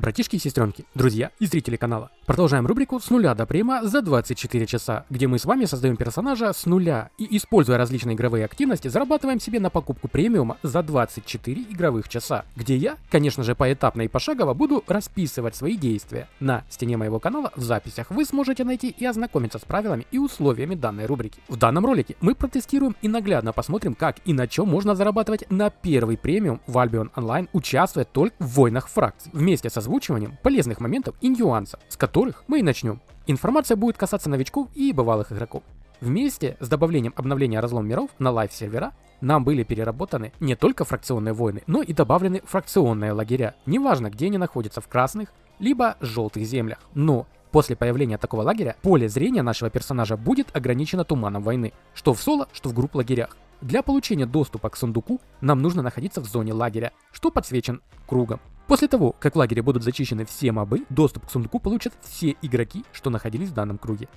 Братишки и сестренки, друзья и зрители канала. Продолжаем рубрику «С нуля до према за 24 часа», где мы с вами создаем персонажа с нуля и, используя различные игровые активности, зарабатываем себе на покупку премиума за 24 игровых часа, где я, конечно же, поэтапно и пошагово буду расписывать свои действия. На стене моего канала в записях вы сможете найти и ознакомиться с правилами и условиями данной рубрики. В данном ролике мы протестируем и наглядно посмотрим, как и на чем можно зарабатывать на первый премиум в Albion Online, участвуя только в войнах фракций, вместе с озвучиванием полезных моментов и нюансов, с которых мы и начнем. Информация будет касаться новичков и бывалых игроков. Вместе с добавлением обновления разлом миров на лайв-сервера нам были переработаны не только фракционные войны, но и добавлены фракционные лагеря, неважно где они находятся, в красных либо желтых землях. Но после появления такого лагеря поле зрения нашего персонажа будет ограничено туманом войны, что в соло, что в групп лагерях. Для получения доступа к сундуку нам нужно находиться в зоне лагеря, что подсвечен кругом. После того, как в лагере будут зачищены все мобы, доступ к сундуку получат все игроки, что находились в данном круге.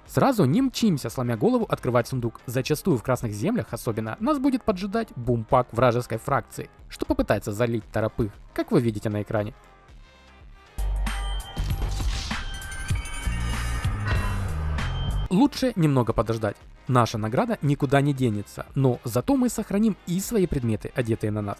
Сразу не мчимся, сломя голову, открывать сундук. Зачастую в красных землях особенно нас будет поджидать бумпак вражеской фракции, что попытается залить торопых, как вы видите на экране. Лучше немного подождать. Наша награда никуда не денется, но зато мы сохраним и свои предметы, одетые на нас.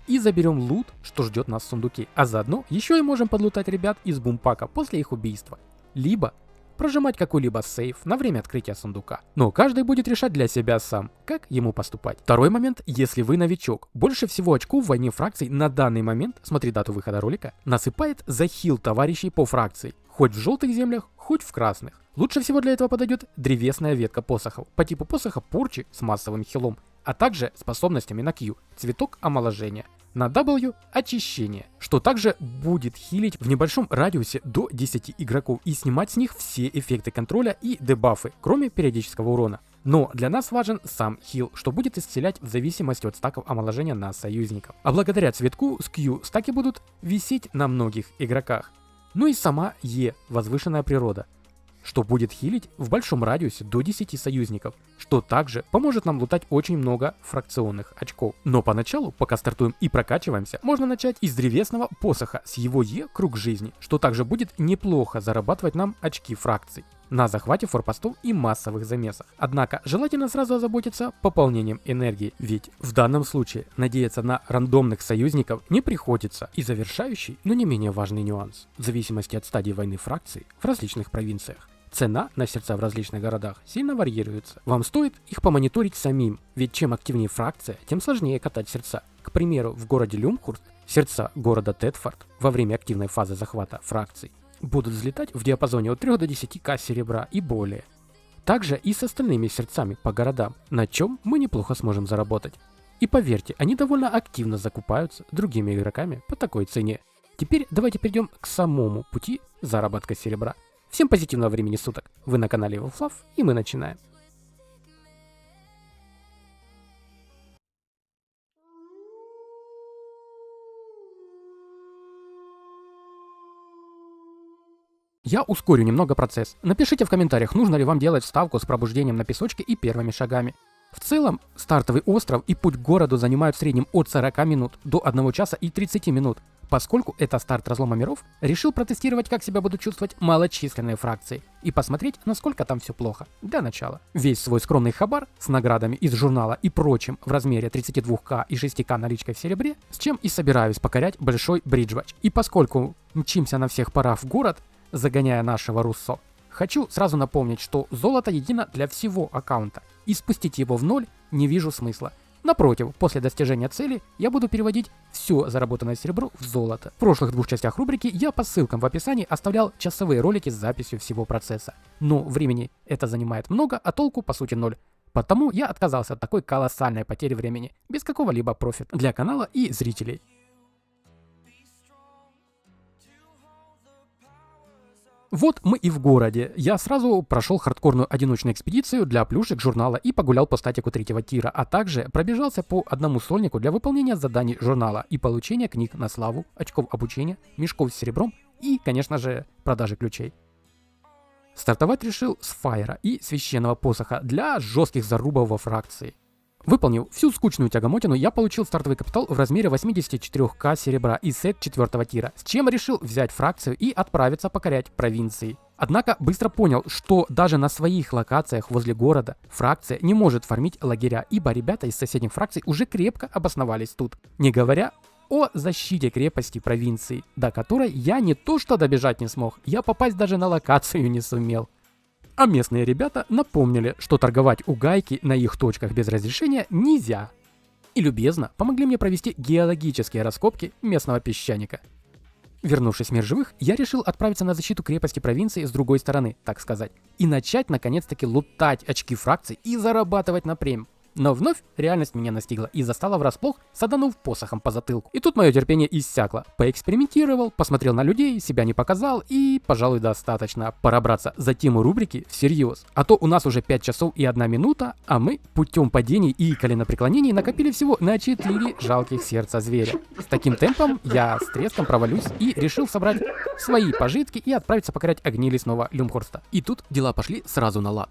И заберем лут, что ждет нас в сундуке, а заодно еще и можем подлутать ребят из бумпака после их убийства. Либо прожимать какой-либо сейф на время открытия сундука. Но каждый будет решать для себя сам, как ему поступать. Второй момент, если вы новичок. Больше всего очков в войне фракций на данный момент, смотри дату выхода ролика, насыпает за хил товарищей по фракции. Хоть в желтых землях, хоть в красных. Лучше всего для этого подойдет древесная ветка посохов, по типу посоха порчи с массовым хилом, а также способностями на Q, цветок омоложения, на W очищение, что также будет хилить в небольшом радиусе до 10 игроков и снимать с них все эффекты контроля и дебафы, кроме периодического урона. Но для нас важен сам хил, что будет исцелять в зависимости от стаков омоложения на союзников. А благодаря цветку с Q стаки будут висеть на многих игроках. Ну и сама Е, возвышенная природа, что будет хилить в большом радиусе до 10 союзников, что также поможет нам лутать очень много фракционных очков. Но поначалу, пока стартуем и прокачиваемся, можно начать из древесного посоха с его Е круг жизни, что также будет неплохо зарабатывать нам очки фракций на захвате форпостов и массовых замесах. Однако желательно сразу озаботиться пополнением энергии, ведь в данном случае надеяться на рандомных союзников не приходится. И завершающий, но не менее важный нюанс. В зависимости от стадии войны фракций в различных провинциях цена на сердца в различных городах сильно варьируется. Вам стоит их помониторить самим, ведь чем активнее фракция, тем сложнее катать сердца. К примеру, в городе Люмхурст сердца города Тетфорд во время активной фазы захвата фракций будут взлетать в диапазоне от 3 до 10к серебра и более. Также и с остальными сердцами по городам, на чем мы неплохо сможем заработать. И поверьте, они довольно активно закупаются другими игроками по такой цене. Теперь давайте перейдем к самому пути заработка серебра. Всем позитивного времени суток, вы на канале Wolflove, и мы начинаем. Я ускорю немного процесс. Напишите в комментариях, нужно ли вам делать вставку с пробуждением на песочке и первыми шагами. В целом, стартовый остров и путь к городу занимают в среднем от 40 минут до 1 часа и 30 минут. Поскольку это старт разлома миров, решил протестировать, как себя будут чувствовать малочисленные фракции и посмотреть, насколько там все плохо. Для начала. Весь свой скромный хабар с наградами из журнала и прочим в размере 32к и 6к наличкой в серебре, с чем и собираюсь покорять большой Бриджвач. И поскольку мчимся на всех парах в город, загоняя нашего Руссо, хочу сразу напомнить, что золото едино для всего аккаунта, и спустить его в ноль не вижу смысла. Напротив, после достижения цели я буду переводить все заработанное серебро в золото. В прошлых 2 частях рубрики я по ссылкам в описании оставлял часовые ролики с записью всего процесса. Но времени это занимает много, а толку по сути 0. Потому я отказался от такой колоссальной потери времени, без какого-либо профита для канала и зрителей. Вот мы и в городе. Я сразу прошел хардкорную одиночную экспедицию для плюшек журнала и погулял по статику 3-го тира, а также пробежался по одному сольнику для выполнения заданий журнала и получения книг на славу, очков обучения, мешков с серебром и, конечно же, продажи ключей. Стартовать решил с фаера и священного посоха для жестких зарубов во фракции. Выполнив всю скучную тягомотину, я получил стартовый капитал в размере 84к серебра и сет 4 тира, с чем решил взять фракцию и отправиться покорять провинции. Однако быстро понял, что даже на своих локациях возле города фракция не может фармить лагеря, ибо ребята из соседних фракций уже крепко обосновались тут. Не говоря о защите крепости провинции, до которой я не то что добежать не смог, я попасть даже на локацию не сумел. А местные ребята напомнили, что торговать у гайки на их точках без разрешения нельзя. И любезно помогли мне провести геологические раскопки местного песчаника. Вернувшись в мир живых, я решил отправиться на защиту крепости провинции с другой стороны, так сказать, и начать наконец-таки лутать очки фракций и зарабатывать на премию. Но вновь реальность меня настигла и застала врасплох, саданув посохом по затылку. И тут мое терпение иссякло. Поэкспериментировал, посмотрел на людей, себя не показал и, пожалуй, достаточно. Пора браться за тему рубрики всерьез. А то у нас уже 5 часов и 1 минута, а мы путем падений и коленопреклонений накопили всего на 4 жалких сердца зверя. С таким темпом я с треском провалюсь и решил собрать свои пожитки и отправиться покорять огни лесного Люмхорста. И тут дела пошли сразу на лад.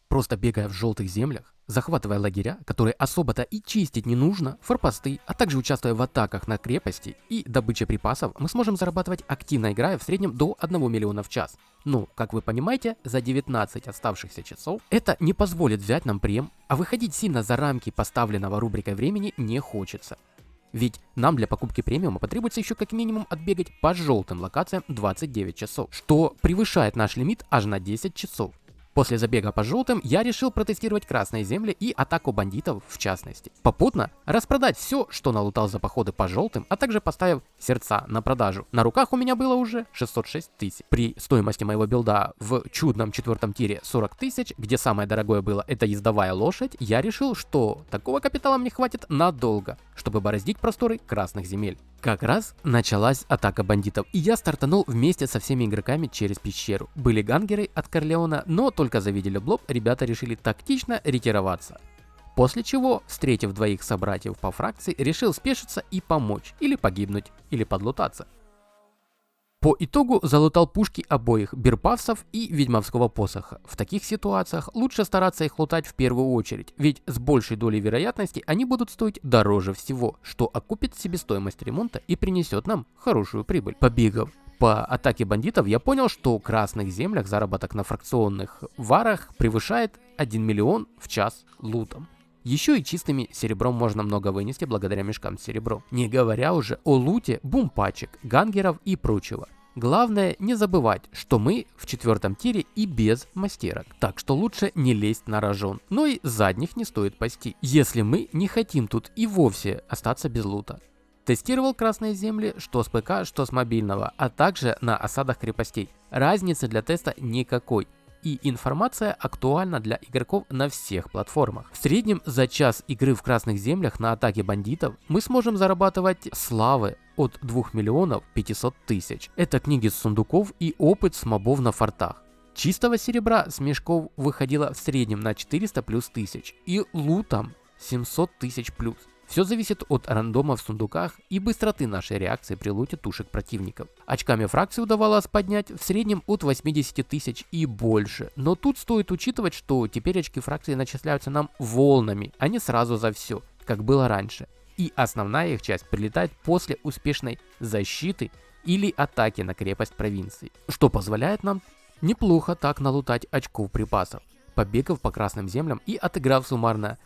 Просто бегая в желтых землях, захватывая лагеря, которые особо-то и чистить не нужно, форпосты, а также участвуя в атаках на крепости и добыче припасов, мы сможем зарабатывать, активно играя, в среднем до 1 миллиона в час. Ну, как вы понимаете, за 19 оставшихся часов это не позволит взять нам прем, а выходить сильно за рамки поставленного рубрикой времени не хочется. Ведь нам для покупки премиума потребуется еще как минимум отбегать по желтым локациям 29 часов, что превышает наш лимит аж на 10 часов. После забега по желтым я решил протестировать красные земли и атаку бандитов в частности. Попутно распродать все, что налутал за походы по желтым, а также поставив сердца на продажу. На руках у меня было уже 606 тысяч. При стоимости моего билда в чудном 4 тире 40 тысяч, где самое дорогое было это ездовая лошадь, я решил, что такого капитала мне хватит надолго, чтобы бороздить просторы красных земель. Как раз началась атака бандитов, и я стартанул вместе со всеми игроками через пещеру. Были гангеры от Корлеона, но только завидели блоб, ребята решили тактично ретироваться. После чего, встретив двоих собратьев по фракции, решил спешиться и помочь, или погибнуть, или подлутаться. По итогу залутал пушки обоих бирпавсов и ведьмовского посоха. В таких ситуациях лучше стараться их лутать в первую очередь, ведь с большей долей вероятности они будут стоить дороже всего, что окупит себестоимость ремонта и принесет нам хорошую прибыль. Побегав по атаке бандитов, я понял, что в красных землях заработок на фракционных варах превышает 1 миллион в час лутом. Еще и чистыми серебром можно много вынести благодаря мешкам с серебром. Не говоря уже о луте бумпачек, гангеров и прочего. Главное не забывать, что мы в 4 тире и без мастерок. Так что лучше не лезть на рожон. Но и задних не стоит пасти, если мы не хотим тут и вовсе остаться без лута. Тестировал красные земли что с ПК, что с мобильного, а также на осадах крепостей. Разницы для теста никакой. И информация актуальна для игроков на всех платформах. В среднем за час игры в красных землях на атаке бандитов мы сможем зарабатывать славы от 2 миллионов 500 тысяч. Это книги с сундуков и опыт с мобов на фортах. Чистого серебра с мешков выходило в среднем на 400 плюс тысяч и лутом 700 тысяч плюс. Все зависит от рандома в сундуках и быстроты нашей реакции при луте тушек противников. Очками фракции удавалось поднять в среднем от 80 тысяч и больше. Но тут стоит учитывать, что теперь очки фракции начисляются нам волнами, а не сразу за все, как было раньше. И основная их часть прилетает после успешной защиты или атаки на крепость провинции. Что позволяет нам неплохо так налутать очков припасов. Побегав по красным землям и отыграв суммарно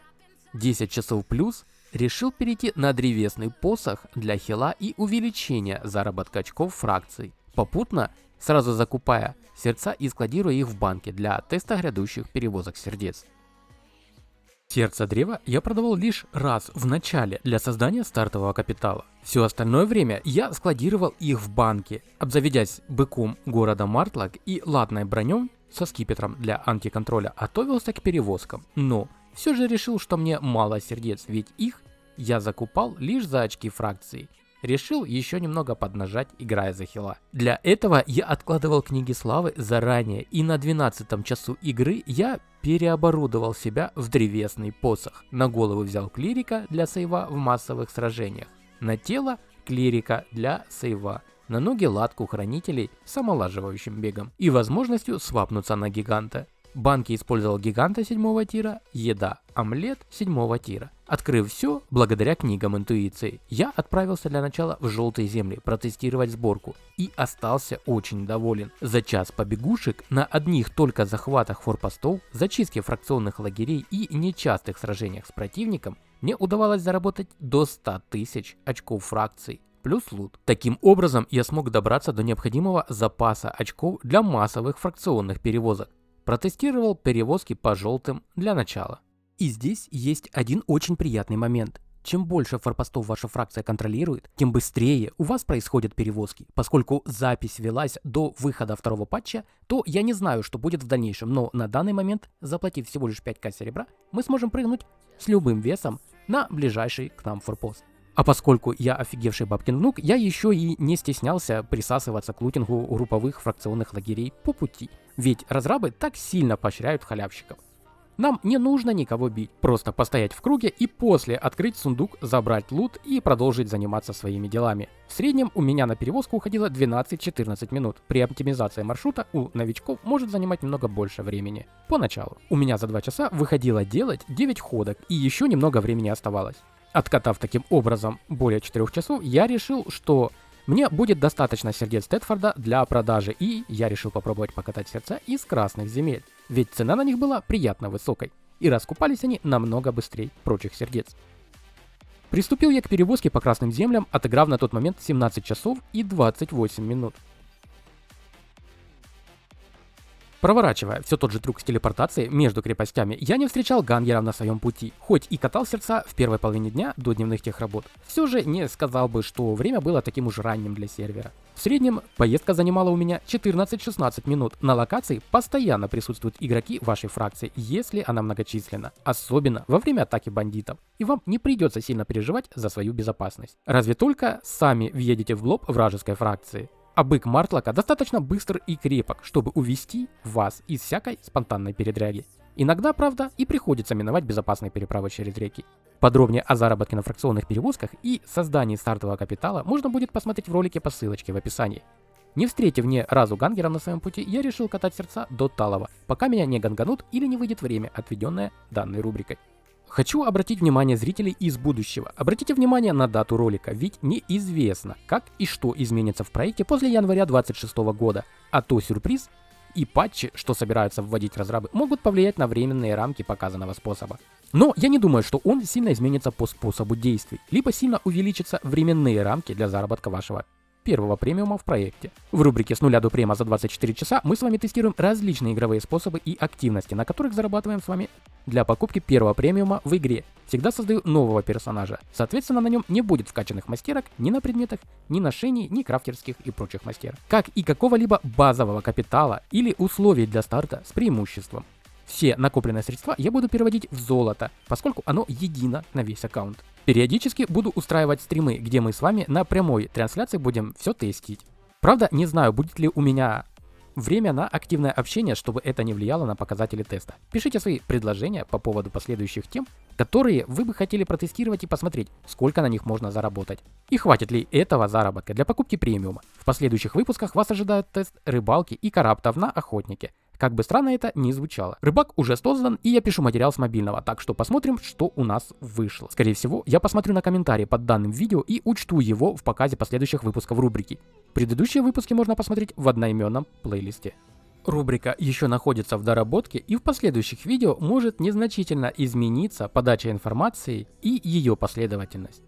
10 часов плюс, решил перейти на древесный посох для хила и увеличения заработка очков фракций, попутно сразу закупая сердца и складируя их в банке для теста грядущих перевозок сердец. Сердца древа я продавал лишь раз в начале для создания стартового капитала. Все остальное время я складировал их в банке, обзаведясь быком города Мартлок и латной броней со скипетром для антиконтроля, готовился к перевозкам, но все же решил, что мне мало сердец, ведь их я закупал лишь за очки фракции. Решил еще немного поднажать, играя за хила. Для этого я откладывал книги славы заранее, и на 12 часу игры я переоборудовал себя в древесный посох. На голову взял клирика для сейва в массовых сражениях. На тело клирика для сейва. на ноги латку хранителей с омолаживающим бегом и возможностью свапнуться на гиганта. Банки использовал гиганта 7 тира, еда, омлет 7 тира. Открыв все, благодаря книгам интуиции, я отправился для начала в желтые земли протестировать сборку и остался очень доволен. За час побегушек на одних только захватах форпостов, зачистке фракционных лагерей и нечастых сражениях с противником мне удавалось заработать до 100 тысяч очков фракций. Плюс лут. Таким образом, я смог добраться до необходимого запаса очков для массовых фракционных перевозок. Протестировал перевозки по желтым для начала. И здесь есть один очень приятный момент. Чем больше форпостов ваша фракция контролирует, тем быстрее у вас происходят перевозки. Поскольку запись велась до выхода второго патча, то я не знаю, что будет в дальнейшем, но на данный момент, заплатив всего лишь 5к серебра, мы сможем прыгнуть с любым весом на ближайший к нам форпост. А поскольку я офигевший бабкин внук, я еще и не стеснялся присасываться к лутингу групповых фракционных лагерей по пути. Ведь разрабы так сильно поощряют халявщиков. Нам не нужно никого бить, просто постоять в круге и после открыть сундук, забрать лут и продолжить заниматься своими делами. В среднем у меня на перевозку уходило 12-14 минут. При оптимизации маршрута у новичков может занимать немного больше времени. Поначалу. У меня за 2 часа выходило делать 9 ходок и еще немного времени оставалось. Откатав таким образом более 4 часов, я решил, что мне будет достаточно сердец Тетфорда для продажи, и я решил попробовать покатать сердца из красных земель, ведь цена на них была приятно высокой, и раскупались они намного быстрее прочих сердец. Приступил я к перевозке по красным землям, отыграв на тот момент 17 часов и 28 минут. Проворачивая все тот же трюк с телепортацией между крепостями, я не встречал гангеров на своем пути, хоть и катал сердца в первой половине дня до дневных техработ. Все же не сказал бы, что время было таким уж ранним для сервера. В среднем поездка занимала у меня 14-16 минут. На локации постоянно присутствуют игроки вашей фракции, если она многочисленна, особенно во время атаки бандитов. И вам не придется сильно переживать за свою безопасность. Разве только сами въедете в лоб вражеской фракции. А бык Мартлока достаточно быстр и крепок, чтобы увести вас из всякой спонтанной передряги. Иногда, правда, и приходится миновать безопасные переправы через реки. Подробнее о заработке на фракционных перевозках и создании стартового капитала можно будет посмотреть в ролике по ссылочке в описании. Не встретив ни разу гангера на своем пути, я решил катать сердца до Талова, пока меня не ганганут или не выйдет время, отведенное данной рубрикой. Хочу обратить внимание зрителей из будущего. Обратите внимание на дату ролика, ведь неизвестно, как и что изменится в проекте после января 2026 года, а то сюрприз и патчи, что собираются вводить разрабы, могут повлиять на временные рамки показанного способа. Но я не думаю, что он сильно изменится по способу действий, либо сильно увеличатся временные рамки для заработка вашего первого премиума в проекте. В рубрике «С нуля до према за 24 часа» мы с вами тестируем различные игровые способы и активности, на которых зарабатываем с вами для покупки первого премиума в игре. Всегда создаю нового персонажа. Соответственно, на нем не будет вкачанных мастерок ни на предметах, ни ношений, ни крафтерских и прочих мастерок. Как и какого-либо базового капитала или условий для старта с преимуществом. Все накопленные средства я буду переводить в золото, поскольку оно едино на весь аккаунт. Периодически буду устраивать стримы, где мы с вами на прямой трансляции будем все тестить. Правда, не знаю, будет ли у меня время на активное общение, чтобы это не влияло на показатели теста. Пишите свои предложения по поводу последующих тем, которые вы бы хотели протестировать и посмотреть, сколько на них можно заработать. И хватит ли этого заработка для покупки премиума. В последующих выпусках вас ожидает тест рыбалки и караптов на охотнике. Как бы странно это ни звучало. Рыбак уже создан, и я пишу материал с мобильного, так что посмотрим, что у нас вышло. Скорее всего, я посмотрю на комментарии под данным видео и учту его в показе последующих выпусков рубрики. Предыдущие выпуски можно посмотреть в одноименном плейлисте. Рубрика еще находится в доработке, и в последующих видео может незначительно измениться подача информации и ее последовательность.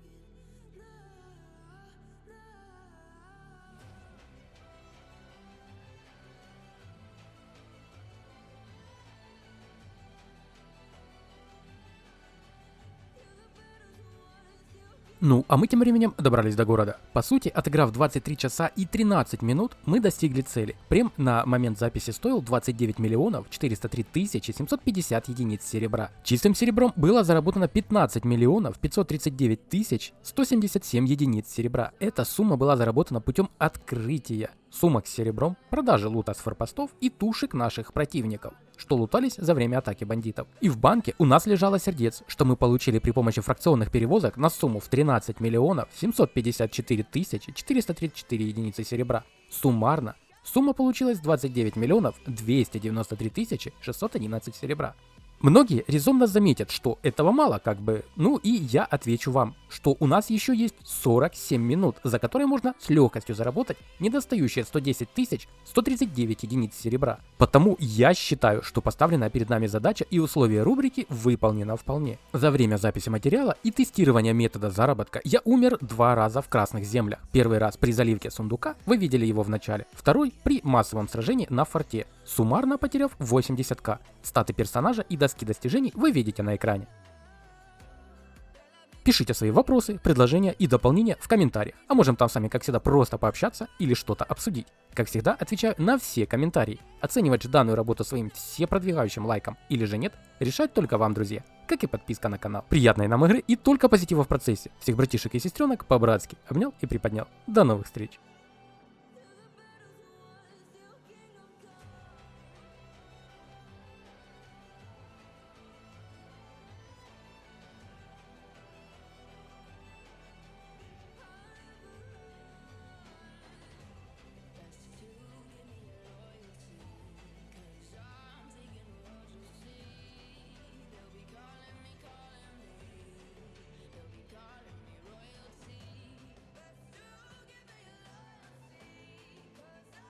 Ну, а мы тем временем добрались до города. По сути, отыграв 23 часа и 13 минут, мы достигли цели. Прем на момент записи стоил 29 миллионов 403 тысячи 750 единиц серебра. Чистым серебром было заработано 15 миллионов 539 тысяч 177 единиц серебра. Эта сумма была заработана путем открытия сумок с серебром, продажи лута с форпостов и тушек наших противников. что лутались за время атаки бандитов. И в банке у нас лежало сердец, что мы получили при помощи фракционных перевозок на сумму в 13 миллионов 754 тысячи 434 единицы серебра. Суммарно сумма получилась 29 миллионов 293 тысячи 611 серебра. Многие резонно заметят, что этого мало как бы, ну и я отвечу вам, что у нас еще есть 47 минут, за которые можно с легкостью заработать недостающие 110 139 единиц серебра. Потому я считаю, что поставленная перед нами задача и условия рубрики выполнена вполне. За время записи материала и тестирования метода заработка я умер 2 раза в красных землях. Первый раз при заливке сундука, вы видели его в начале, второй при массовом сражении на форте, суммарно потеряв 80к. Статы персонажа и доски достижений вы видите на экране. Пишите свои вопросы, предложения и дополнения в комментариях, а можем там с вами, как всегда, просто пообщаться или что-то обсудить. Как всегда, отвечаю на все комментарии. Оценивать же данную работу своим всепродвигающим лайком или же нет, решать только вам, друзья, как и подписка на канал. Приятной нам игры и только позитива в процессе. Всех братишек и сестренок по-братски обнял и приподнял. До новых встреч!